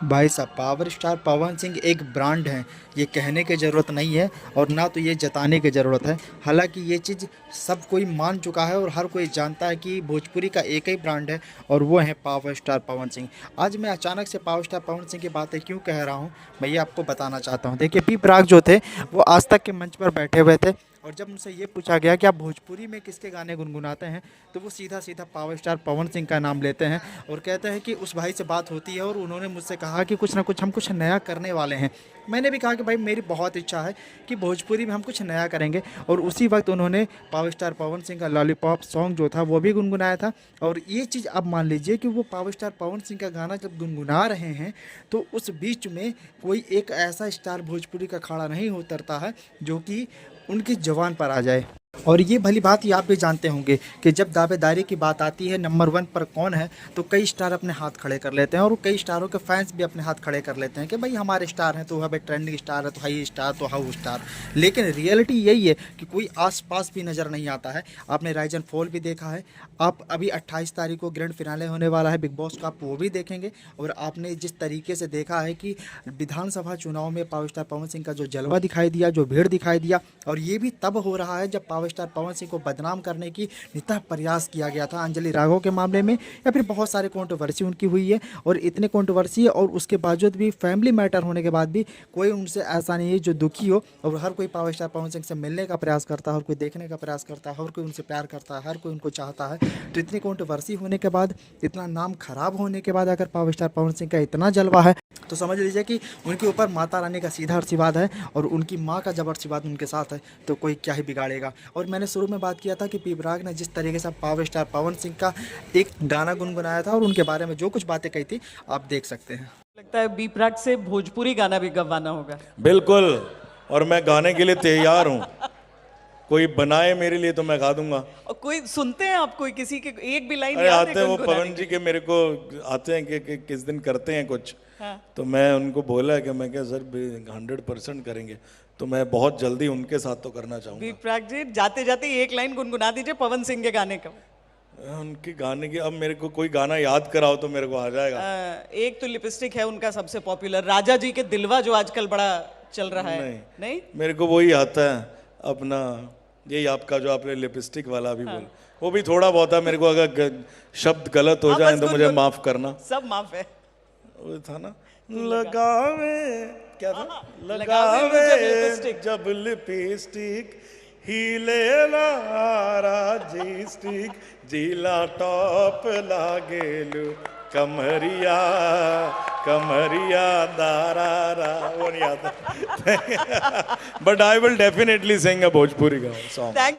भाई साहब, power star Pawan Singh एक ब्रांड है। ये कहने की ज़रूरत नहीं है और ना तो ये जताने की ज़रूरत है। हालांकि ये चीज़ सब कोई मान चुका है और हर कोई जानता है कि भोजपुरी का एक ही ब्रांड है और वो है पावर स्टार पवन सिंह। आज मैं अचानक से पावर स्टार पवन सिंह की बातें क्यों कह रहा हूँ, मैं ये आपको बताना चाहता हूँ। देखिए, पी प्राग जो थे वो आज तक के मंच पर बैठे हुए थे और जब उनसे ये पूछा गया कि आप भोजपुरी में किसके गाने गुनगुनाते हैं, तो वो सीधा सीधा पावर स्टार पवन सिंह का नाम लेते हैं और कहते हैं कि उस भाई से बात होती है और उन्होंने मुझसे कहा कि कुछ ना कुछ हम कुछ नया करने वाले हैं। मैंने भी कहा कि भाई मेरी बहुत इच्छा है कि भोजपुरी में हम कुछ नया करेंगे और उसी वक्त उन्होंने पावर स्टार पवन सिंह का लॉलीपॉप सॉन्ग जो था वो भी गुनगुनाया था। और ये चीज़ आप मान लीजिए कि वो पावर स्टार पवन सिंह का गाना जब गुनगुना रहे हैं तो उस बीच में कोई एक ऐसा स्टार भोजपुरी का खड़ा नहीं उतरता है जो कि उनकी ज़ुबान पर आ जाए। और ये भली बात ही आप भी जानते होंगे कि जब दावेदारी की बात आती है नंबर वन पर कौन है, तो कई स्टार अपने हाथ खड़े कर लेते हैं और कई स्टारों के फैंस भी अपने हाथ खड़े कर लेते हैं कि भाई हमारे स्टार हैं तो वह भाई ट्रेंडिंग स्टार है तो हाई स्टार तो हाउ स्टार। लेकिन रियलिटी यही है कि कोई आसपास भी नज़र नहीं आता है। आपने राइजन फॉल भी देखा है, आप अभी 28 तारीख को ग्रैंड फिनाले होने वाला है बिग बॉस का, आप वो भी देखेंगे। और आपने जिस तरीके से देखा है कि विधानसभा चुनाव में पावर स्टार पवन सिंह का जो जलवा दिखाई दिया, जो भीड़ दिखाई दिया, और ये भी तब हो रहा है जब पावर स्टार पवन सिंह को बदनाम करने की नितः प्रयास किया गया था अंजलि राघव के मामले में, या फिर बहुत सारे कंट्रोवर्सी उनकी हुई है। और इतने कंट्रोवर्सी और उसके बावजूद भी फैमिली मैटर होने के बाद भी कोई उनसे ऐसा नहीं है जो दुखी हो, और हर कोई पावर स्टार पवन सिंह से मिलने का प्रयास करता है, हर कोई देखने का प्रयास करता है, हर कोई उनसे प्यार करता है, हर कोई उनको चाहता है। तो इतनी कंट्रोवर्सी होने के बाद, इतना नाम खराब होने के बाद अगर पावर स्टार पवन सिंह का इतना जलवा है तो समझ लीजिए कि उनके ऊपर माता रानी का सीधा आशीर्वाद है और उनकी माँ का जब आशीर्वाद उनके साथ है तो कोई क्या ही बिगाड़ेगा। और मैंने शुरू में बात किया था कि पी प्राग ने जिस तरीके से पावर स्टार पवन सिंह का एक गाना गुनगुनाया था और उनके बारे में जो कुछ बातें कही थी आप देख सकते हैं। लगता है बी प्राक से भोजपुरी गाना भी गवाना होगा। बिल्कुल। और मैं गाने के लिए तैयार हूँ, कोई बनाए मेरे लिए तो मैं गा दूंगा। और कोई सुनते हैं आप, कोई किसी के एक भी लाइन अरे याद आते है हैं वो गुनगुनाने पवन जी के, मेरे को आते हैं कि किस दिन करते हैं कुछ। हाँ। तो मैं उनको बोला कि मैं क्या सर 100% करेंगे, तो मैं बहुत जल्दी उनके साथ तो करना बी चाहूँगा। प्राक जी जाते जाते एक लाइन गुनगुना दीजिए पवन सिंह के गाने का। उनके गाने की अब मेरे को कोई गाना याद कराओ तो मेरे को आ जाएगा। एक तो लिपस्टिक है उनका सबसे पॉपुलर, राजा जी के दिलवा जो आजकल बड़ा चल रहा है। नहीं, नहीं मेरे को वही आता है अपना, यही आपका जो आपने लिपस्टिक वाला भी बोल, वो भी थोड़ा बहुत है। मेरे को अगर शब्द गलत हो हाँ, जाए बस तो मुझे गुनगुन- माफ करना। सब माफ है। वो था ना, लगावे, क्या था, लगावे वो जब लिपस्टिक। जब लिपस्टिक हिले राजी स्टिक जिला टॉप लागेलू कमरिया कमरिया दारा, वो नहीं आता। बट आई विल डेफिनेटली सिंग अ भोजपुरी का सॉन्ग। थैंक